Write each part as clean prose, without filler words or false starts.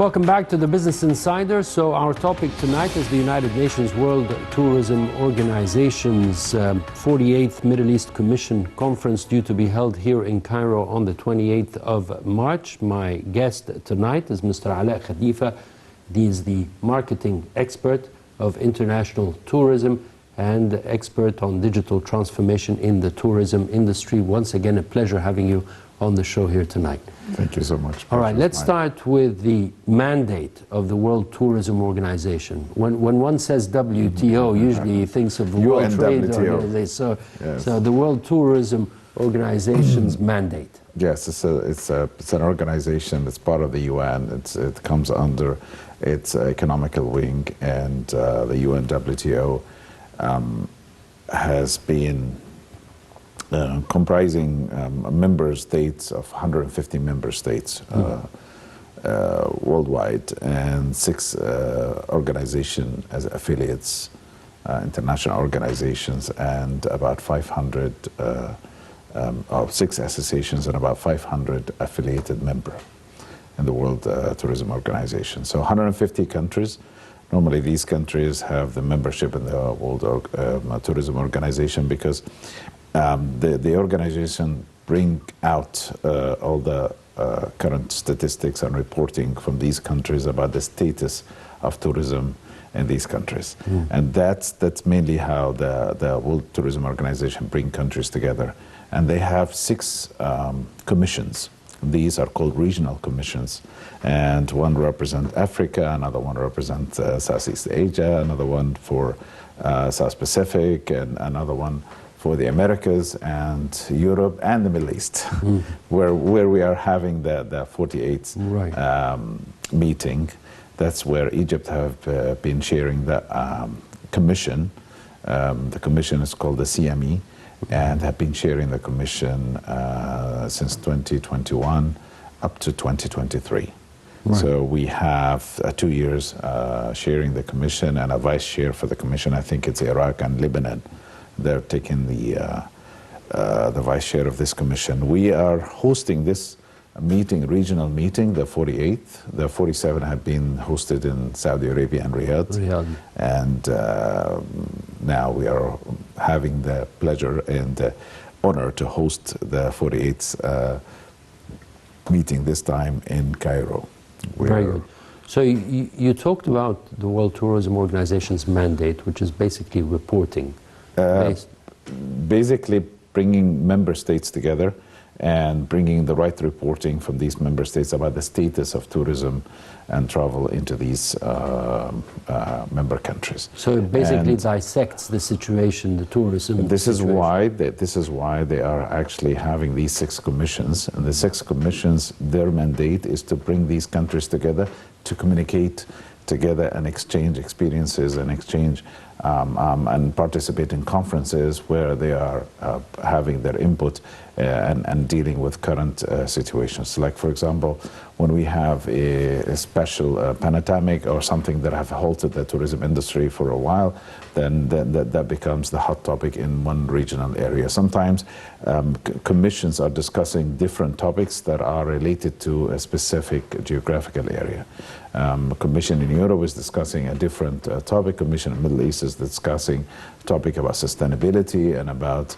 Welcome back to the Business Insider. So our topic tonight is the United Nations World Tourism Organization's 48th Middle East Commission Conference, due to be held here in Cairo on the 28th of March. My guest tonight is Mr. Alaa Khalifa. He is the marketing expert of international tourism and expert on digital transformation in the tourism industry. Once again, a pleasure having you on the show here tonight. Thank you so much. All right, let's start with the mandate of the World Tourism Organization. When one says WTO, usually he thinks of the World Trade Organization. So the World Tourism Organization's mandate. Yes, it's an organization. It's part of the UN. It comes under its economical wing, and the UNWTO has been comprising member states of 150 member states worldwide, and 6 organizations as affiliates, international organizations, and about 500, or 6 associations and about 500 affiliated members in the World Tourism Organization. So 150 countries. Normally these countries have the membership in the World Tourism Organization because the organization bring out all the current statistics and reporting from these countries about the status of tourism in these countries. And that's mainly how the World Tourism Organization bring countries together. And they have 6 commissions. These are called regional commissions, and one represents Africa, another one represents Southeast Asia, another one for South Pacific, and another one for the Americas and Europe and the Middle East, where we are having the 48th meeting. That's where Egypt have been chairing the commission. The commission is called the CME, and have been chairing the commission since 2021 up to 2023. So we have 2 years chairing the commission, and a vice chair for the commission. I think it's Iraq and Lebanon. They're taking the vice chair of this commission. We are hosting this meeting, regional meeting, the 48th. The 47 have been hosted in Saudi Arabia and Riyadh. And now we are having the pleasure and the honor to host the 48th meeting, this time in Cairo. Very good. So you talked about the World Tourism Organization's mandate, which is basically reporting. Basically bringing member states together and bringing the right reporting from these member states about the status of tourism and travel into these member countries. So it basically dissects the situation, the tourism This situation. is why they are actually having these 6 commissions. And the 6 commissions, their mandate is to bring these countries together, to communicate together and exchange experiences and exchange and participate in conferences where they are having their input and dealing with current situations. Like, for example, when we have a special pandemic or something that have halted the tourism industry for a while, then that becomes the hot topic in one regional area. Sometimes commissions are discussing different topics that are related to a specific geographical area. A commission in Europe is discussing a different topic. Commission in the Middle East is discussing a topic about sustainability and about,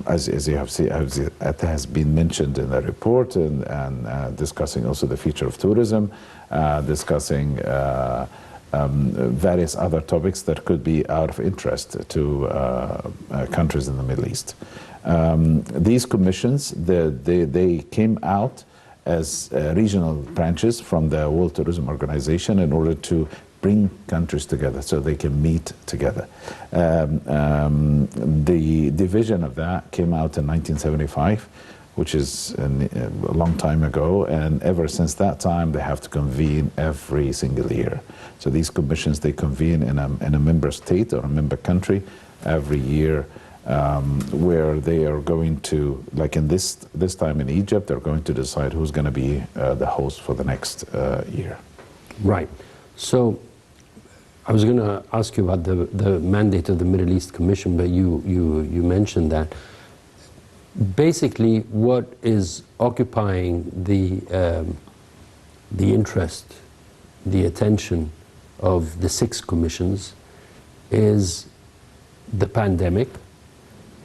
as you have seen, it has been mentioned in the report, and discussing also the future of tourism, discussing various other topics that could be out of interest to countries in the Middle East. These commissions, they came out as regional branches from the World Tourism Organization in order to bring countries together so they can meet together. The division of that came out in 1975, which is a long time ago, and ever since that time they have to convene every single year. So these commissions, they convene in a member state or a member country every year, where they are going to, like in this time in Egypt, they're going to decide who's going to be the host for the next year. Right. So I was going to ask you about the mandate of the Middle East Commission, but you mentioned that. Basically, what is occupying the the interest, the attention of the 6 commissions is the pandemic,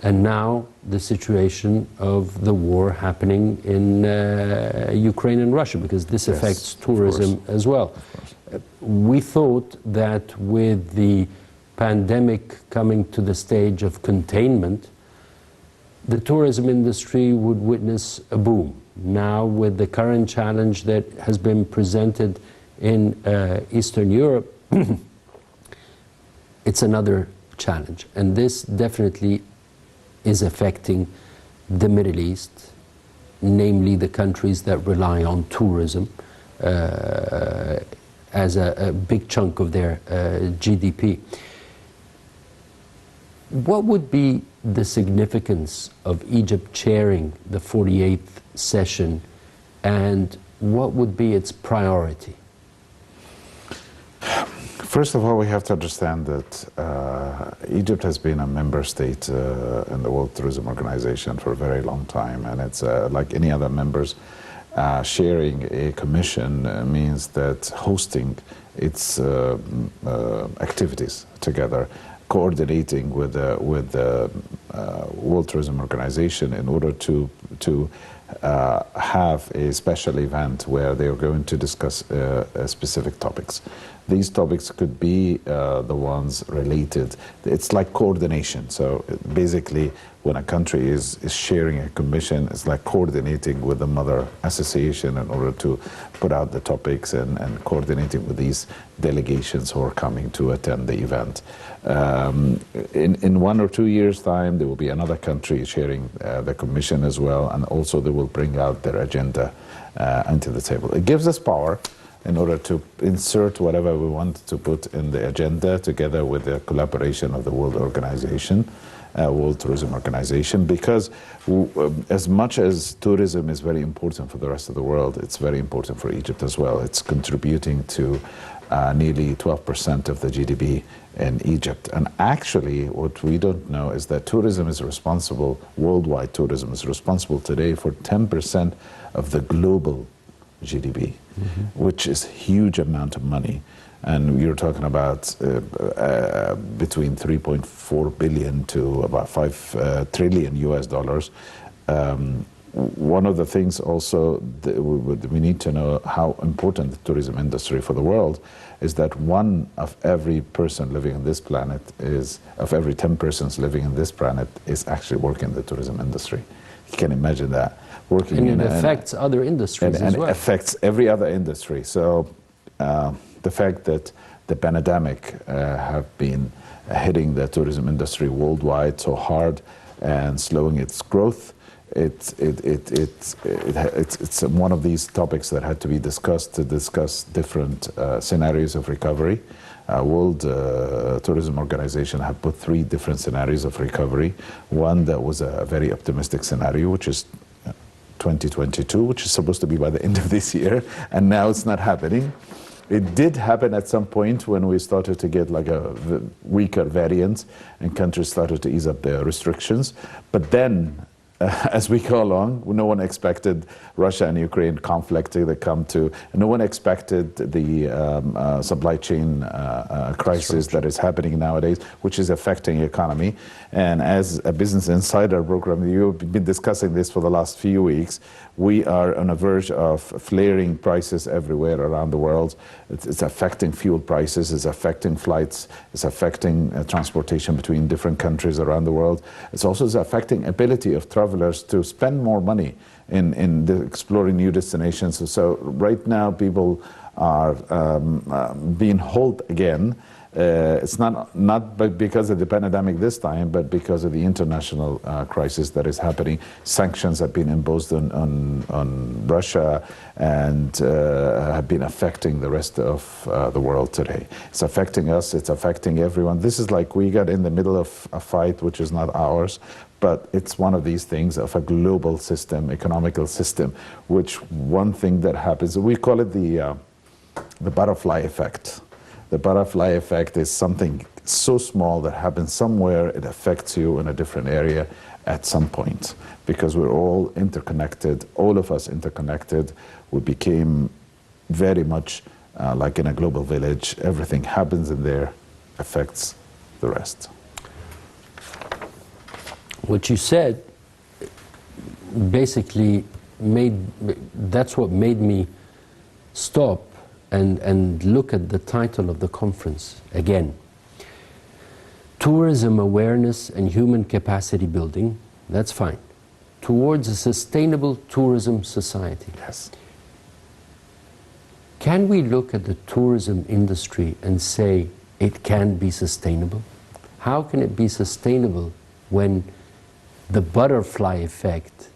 and now the situation of the war happening in Ukraine and Russia, because this affects tourism as well. We thought that with the pandemic coming to the stage of containment, the tourism industry would witness a boom. Now, with the current challenge that has been presented in Eastern Europe, it's another challenge. And this definitely is affecting the Middle East, namely the countries that rely on tourism as a big chunk of their GDP. What would be the significance of Egypt chairing the 48th session, and what would be its priority? First of all, we have to understand that Egypt has been a member state in the World Tourism Organization for a very long time, and it's like any other members, sharing a commission means that hosting its activities together, coordinating with the World Tourism Organization in order to have a special event where they are going to discuss specific topics. These topics could be the ones related. It's like coordination. So basically, when a country is sharing a commission, it's like coordinating with the mother association in order to put out the topics and coordinating with these delegations who are coming to attend the event. In 1 or 2 years' time, there will be another country sharing the commission as well, and also they will bring out their agenda onto the table. It gives us power in order to insert whatever we want to put in the agenda, together with the collaboration of the World Organization, World Tourism Organization, because as much as tourism is very important for the rest of the world, it's very important for Egypt as well. It's contributing to nearly 12% of the GDP in Egypt. And actually, what we don't know is that tourism is responsible, worldwide tourism is responsible today for 10% of the global GDP, which is a huge amount of money. And you're talking about between 3.4 billion to about 5 trillion US dollars. One of the things also that we need to know how important the tourism industry for the world is that 1 of every person living on this planet of every 10 persons living on this planet is actually working in the tourism industry. You can imagine that. And it affects other industries as well. And it affects every other industry. So the fact that the pandemic have been hitting the tourism industry worldwide so hard and slowing its growth, it's one of these topics that had to be discussed to discuss different scenarios of recovery. World Tourism Organization have put 3 different scenarios of recovery. One that was a very optimistic scenario, which is 2022, which is supposed to be by the end of this year, and now it's not happening. It did happen at some point when we started to get like a weaker variant and countries started to ease up their restrictions. But then, as we go along, no one expected Russia and Ukraine conflict to come to, no one expected the supply chain crisis that is happening nowadays, which is affecting the economy. And as a Business Insider program, you've been discussing this for the last few weeks. We are on the verge of flaring prices everywhere around the world. It's affecting fuel prices, it's affecting flights, it's affecting transportation between different countries around the world. It's also affecting ability of travelers to spend more money in exploring new destinations. So right now people are being held again. It's not because of the pandemic this time, but because of the international crisis that is happening. Sanctions have been imposed on Russia and have been affecting the rest of the world today. It's affecting us, it's affecting everyone. This is like we got in the middle of a fight which is not ours, but it's one of these things of a global system, economical system, which one thing that happens, we call it the butterfly effect. The butterfly effect is something so small that happens somewhere, it affects you in a different area at some point, because we're all interconnected, all of us interconnected. We became very much like in a global village. Everything happens in there, affects the rest. What you said basically that's what made me stop and look at the title of the conference again. Tourism awareness and human capacity building, that's fine. Towards a sustainable tourism society. Yes. Can we look at the tourism industry and say it can be sustainable? How can it be sustainable when the butterfly effect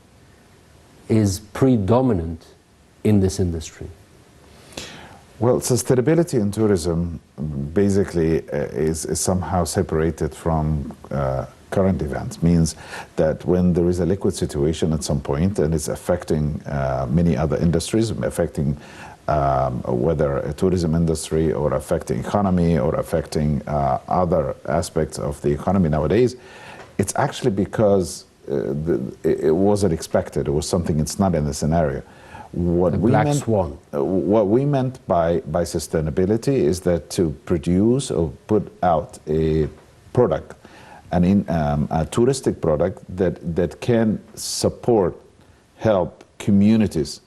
is predominant in this industry? Well, sustainability in tourism basically is somehow separated from current events. Means that when there is a liquid situation at some point and it's affecting many other industries, affecting whether a tourism industry or affecting economy or affecting other aspects of the economy nowadays, it's actually because it wasn't expected. It was something it's not in the scenario. What we black meant, swan. What we meant by sustainability is that to produce or put out a product, a touristic product that can support, help communities,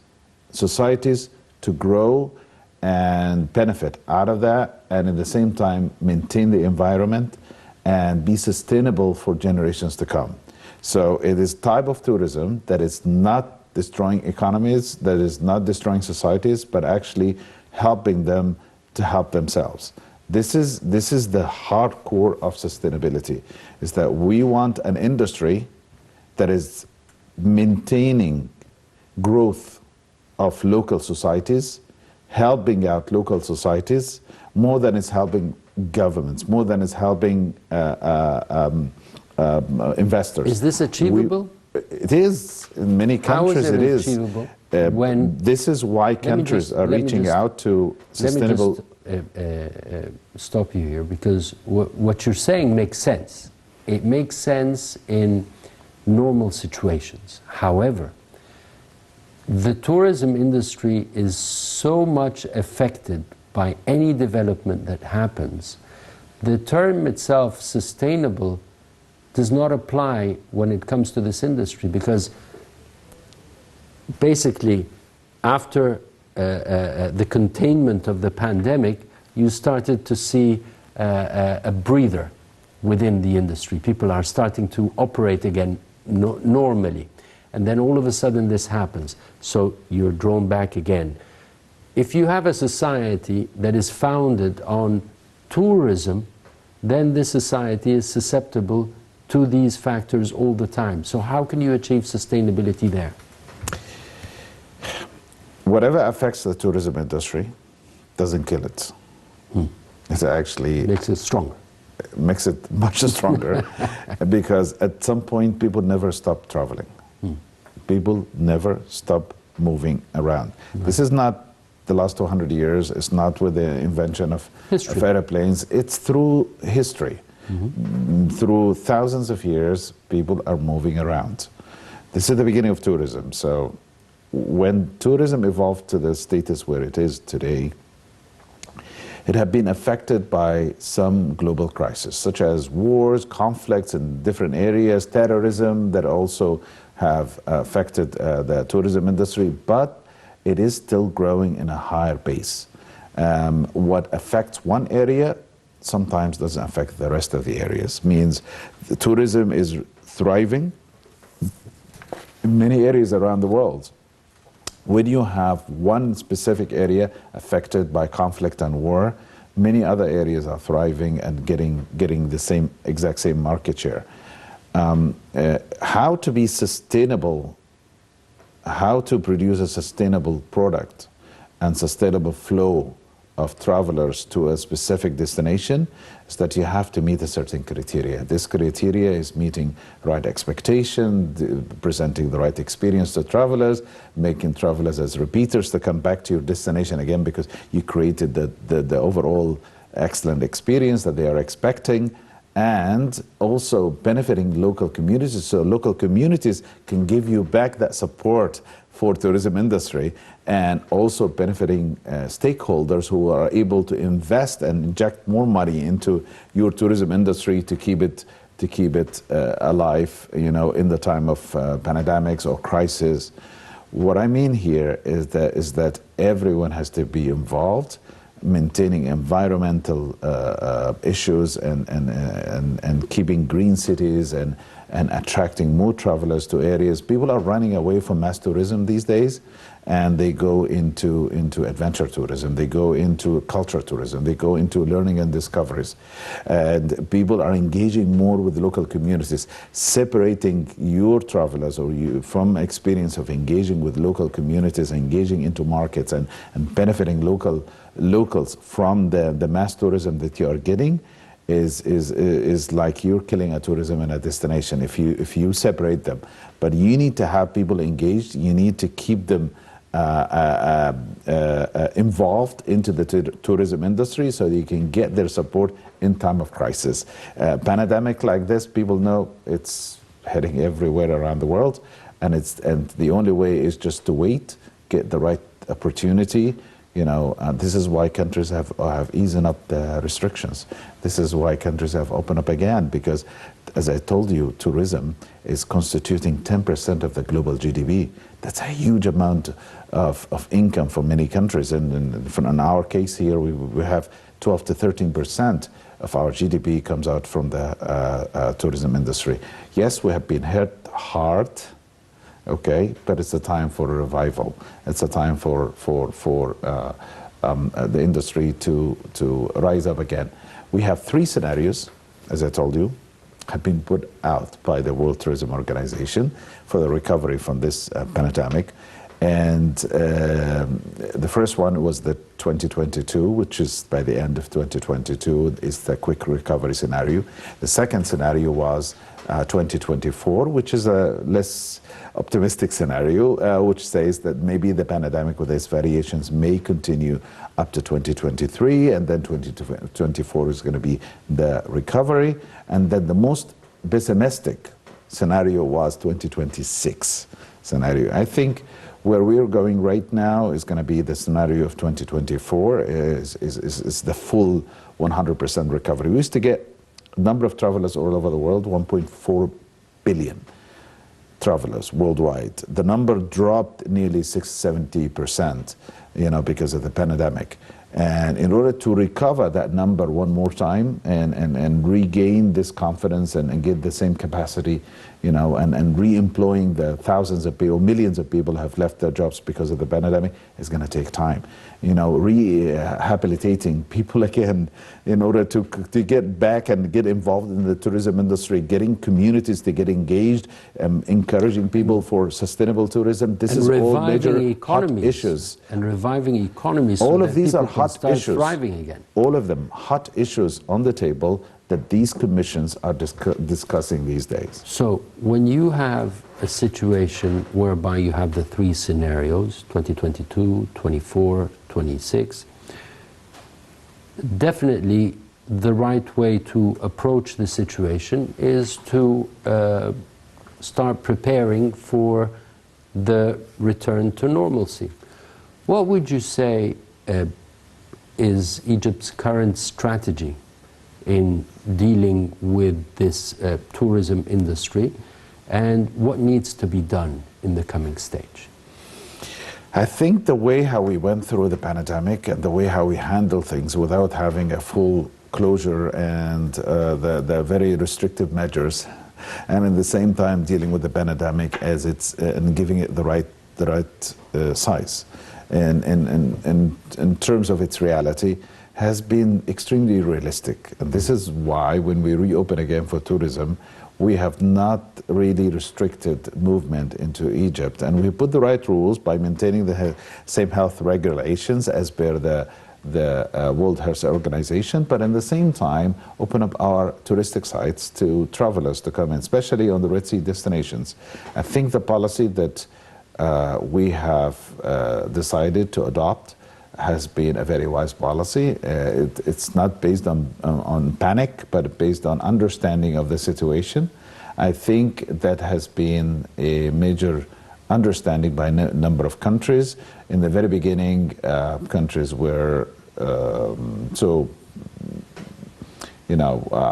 societies to grow and benefit out of that, and at the same time maintain the environment and be sustainable for generations to come. So it is type of tourism that is not destroying economies, that is not destroying societies, but actually helping them to help themselves. This is the hardcore of sustainability, is that we want an industry that is maintaining growth of local societies, helping out local societies, more than it's helping governments, more than it's helping investors. Is this achievable? It is. In many countries it is. Achievable? This is why countries are reaching out to sustainable... Let me just stop you here, because what you're saying makes sense. It makes sense in normal situations. However, the tourism industry is so much affected by any development that happens. The term itself, sustainable, does not apply when it comes to this industry, because basically after the containment of the pandemic, you started to see a breather within the industry. People are starting to operate again normally. And then all of a sudden this happens. So you're drawn back again. If you have a society that is founded on tourism, then this society is susceptible to these factors all the time. So how can you achieve sustainability there? Whatever affects the tourism industry doesn't kill it. It actually makes it stronger. Makes it much stronger because at some point people never stop traveling. People never stop moving around. This is not the last 200 years. It's not with the invention of airplanes. It's through history. Through thousands of years, people are moving around. This is the beginning of tourism. So when tourism evolved to the status where it is today, it had been affected by some global crises, such as wars, conflicts in different areas, terrorism that also have affected the tourism industry, but it is still growing in a higher pace. What affects one area sometimes doesn't affect the rest of the areas. Means the tourism is thriving in many areas around the world. When you have one specific area affected by conflict and war, many other areas are thriving and getting the exact same market share. How to be sustainable, how to produce a sustainable product and sustainable flow of travelers to a specific destination is that you have to meet a certain criteria. This criteria is meeting right expectation, presenting the right experience to travelers, making travelers as repeaters to come back to your destination again because you created the overall excellent experience that they are expecting, and also benefiting local communities, so local communities can give you back that support for tourism industry, and also benefiting stakeholders who are able to invest and inject more money into your tourism industry to keep it alive, you know, in the time of pandemics or crisis. What I mean here is that everyone has to be involved, maintaining environmental issues and keeping green cities and attracting more travelers to areas. People are running away from mass tourism these days, and they go into adventure tourism, they go into culture tourism, they go into learning and discoveries. And people are engaging more with local communities, separating your travelers or you from experience of engaging with local communities, engaging into markets and benefiting locals from the mass tourism that you are getting is like you're killing a tourism and a destination if you separate them. But you need to have people engaged, you need to keep them involved into the tourism industry so that you can get their support in time of crisis. Pandemic like this, people know it's heading everywhere around the world, and the only way is just to wait, get the right opportunity. You know, this is why countries have eased up the restrictions. This is why countries have opened up again, because, as I told you, tourism is constituting 10% of the global GDP. That's a huge amount of income for many countries. And in our case here, we have 12 to 13% of our GDP comes out from the tourism industry. Yes, we have been hit hard. Okay, but it's a time for a revival. It's a time for the industry to rise up again. We have 3 scenarios, as I told you, have been put out by the World Tourism Organization for the recovery from this pandemic. And the first one was the 2022, which is by the end of 2022, is the quick recovery scenario. The second scenario was 2024, which is a less optimistic scenario, which says that maybe the pandemic with its variations may continue up to 2023, and then 2024 is going to be the recovery. And then the most pessimistic scenario was 2026 scenario. I think where we're going right now is going to be the scenario of 2024 is the full 100% recovery. We used to get a number of travelers all over the world, 1.4 billion travelers worldwide. The number dropped nearly 70%, you know, because of the pandemic. And in order to recover that number one more time and regain this confidence and get the same capacity, you know, and re-employing the thousands of people, millions of people have left their jobs because of the pandemic, is going to take time. You know, rehabilitating people again in order to get back and get involved in the tourism industry, getting communities to get engaged, encouraging people for sustainable tourism. This is all major hot issues. And reviving economies. All so of these are hot issues. Thriving again. All of them hot issues on the table that these commissions are discussing these days. So when you have a situation whereby you have the 3 scenarios, 2022, 24, 26, definitely the right way to approach the situation is to start preparing for the return to normalcy. What would you say is Egypt's current strategy in dealing with this tourism industry, and what needs to be done in the coming stage? I think the way how we went through the pandemic and the way how we handle things without having a full closure and the very restrictive measures, and at the same time dealing with the pandemic as it's and giving it the right size and in terms of its reality, has been extremely realistic. And this is why when we reopen again for tourism, we have not really restricted movement into Egypt. And we put the right rules by maintaining the same health regulations as per the World Health Organization, but at the same time open up our touristic sites to travelers to come in, especially on the Red Sea destinations. I think the policy that we have decided to adopt has been a very wise policy. It's not based on panic, but based on understanding of the situation. I think that has been a major understanding by a number of countries. In the very beginning, countries were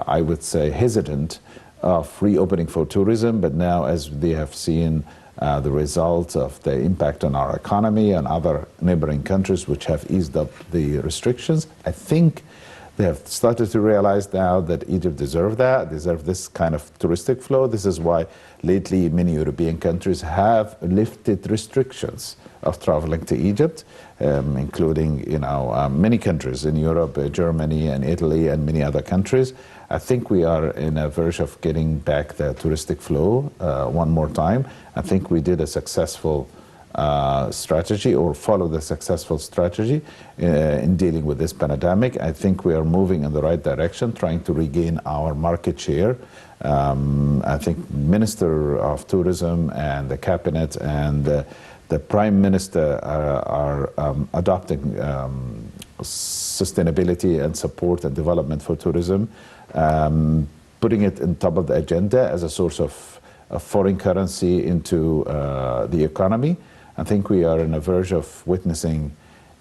I would say hesitant of reopening for tourism, but now as they have seen the results of the impact on our economy and other neighboring countries which have eased up the restrictions, I think they have started to realize now that Egypt deserves this kind of touristic flow. This is why lately many European countries have lifted restrictions of traveling to Egypt, including many countries in Europe, Germany and Italy and many other countries. I think we are in a verge of getting back the touristic flow one more time. I think we did a successful strategy or follow the successful strategy in dealing with this pandemic. I think we are moving in the right direction, trying to regain our market share. I think Minister of Tourism and the Cabinet and the Prime Minister are adopting sustainability and support and development for tourism, putting it on top of the agenda as a source of foreign currency into the economy. I think we are on the verge of witnessing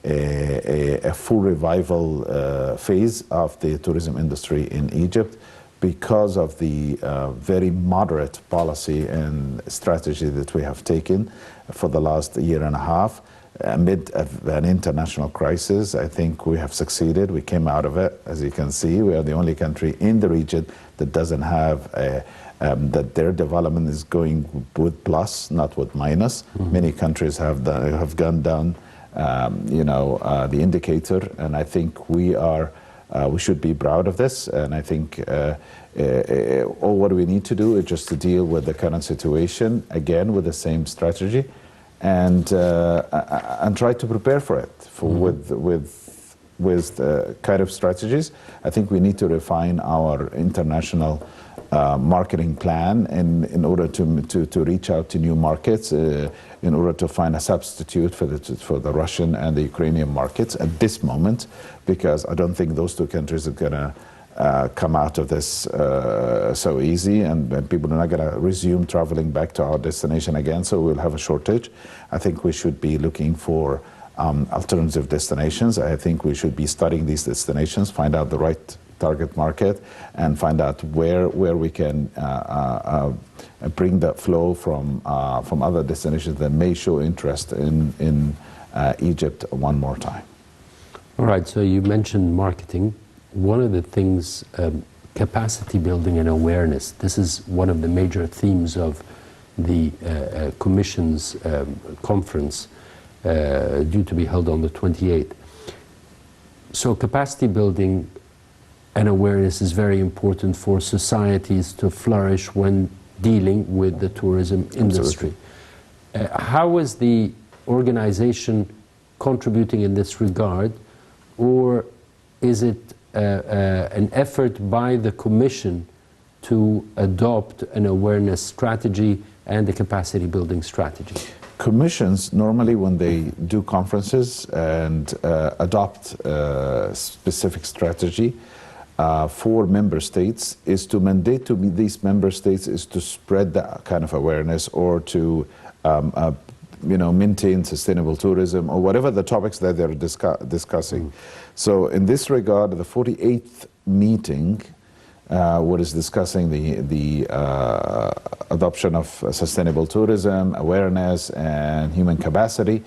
a full revival phase of the tourism industry in Egypt because of the very moderate policy and strategy that we have taken for the last year and a half. Amid an international crisis, I think we have succeeded. We came out of it. As you can see, we are the only country in the region that doesn't have that their development is going with plus, not with minus. Mm-hmm. Many countries have gone down, the indicator, and I think we should be proud of this. And I think all what we need to do is just to deal with the current situation again with the same strategy, and try to prepare for it with kind of strategies. I think we need to refine our international marketing plan in order to reach out to new markets, in order to find a substitute for the Russian and the Ukrainian markets at this moment, because I don't think those two countries are going to come out of this so easy, and people are not going to resume traveling back to our destination again, so we'll have a shortage. I think we should be looking for alternative destinations. I think we should be studying these destinations, find out the right target market, and find out where we can bring that flow from other destinations that may show interest in Egypt one more time. All right, so you mentioned marketing. One of the things, capacity building and awareness, this is one of the major themes of the Commission's conference due to be held on the 28th. So capacity building and awareness is very important for societies to flourish when dealing with the tourism industry. How is the organization contributing in this regard, or is it an effort by the Commission to adopt an awareness strategy and a capacity building strategy? Commissions, normally when they do conferences and adopt a specific strategy for member states, is to mandate to these member states is to spread that kind of awareness, or to maintain sustainable tourism, or whatever the topics that they're discussing. So in this regard, the 48th meeting, what is discussing the adoption of sustainable tourism, awareness, and human capacity,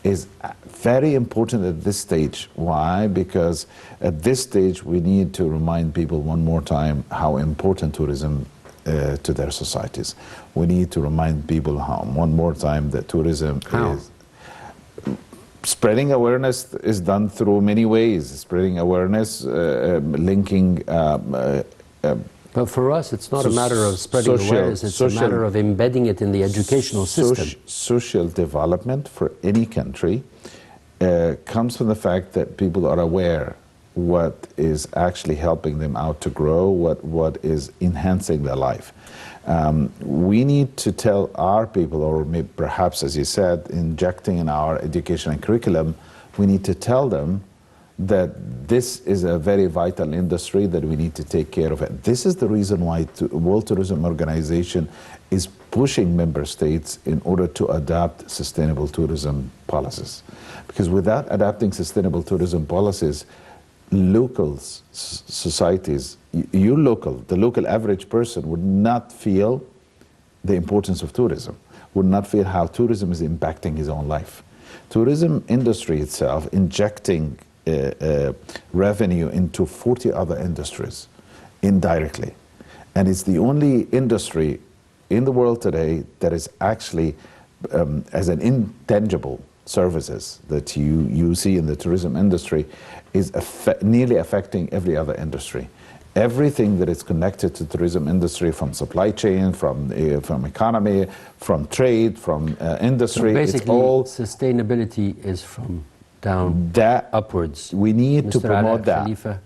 is very important at this stage. Why? Because at this stage, we need to remind people one more time how important tourism to their societies. We need to remind people one more time that tourism is... Spreading awareness is done through many ways. Spreading awareness, linking... but for us, it's not a matter of spreading awareness, it's a matter of embedding it in the educational system. Social development for any country comes from the fact that people are aware what is actually helping them out to grow, what is enhancing their life. We need to tell our people, or maybe perhaps, as you said, injecting in our education and curriculum We need to tell them that this is a very vital industry, that we need to take care of it. This is the reason why World Tourism Organization is pushing member states in order to adopt sustainable tourism policies. Because without adapting sustainable tourism policies, local societies, the local average person would not feel the importance of tourism, would not feel how tourism is impacting his own life. Tourism industry itself injecting revenue into 40 other industries indirectly. And it's the only industry in the world today that is actually as an intangible services that you see in the tourism industry is nearly affecting every other industry. Everything that is connected to the tourism industry, from supply chain, from economy, from trade, from industry, so basically, it's all sustainability is from down upwards. We need to promote Alaa that Khalifa,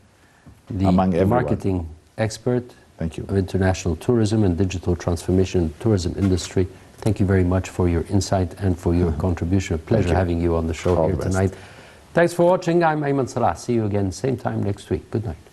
the among everyone. marketing expert Thank you. of international tourism and digital transformation in the tourism industry. Thank you very much for your insight and for your contribution. A pleasure having you on the show here tonight. Thanks for watching. I'm Ayman Salah. See you again same time next week. Good night.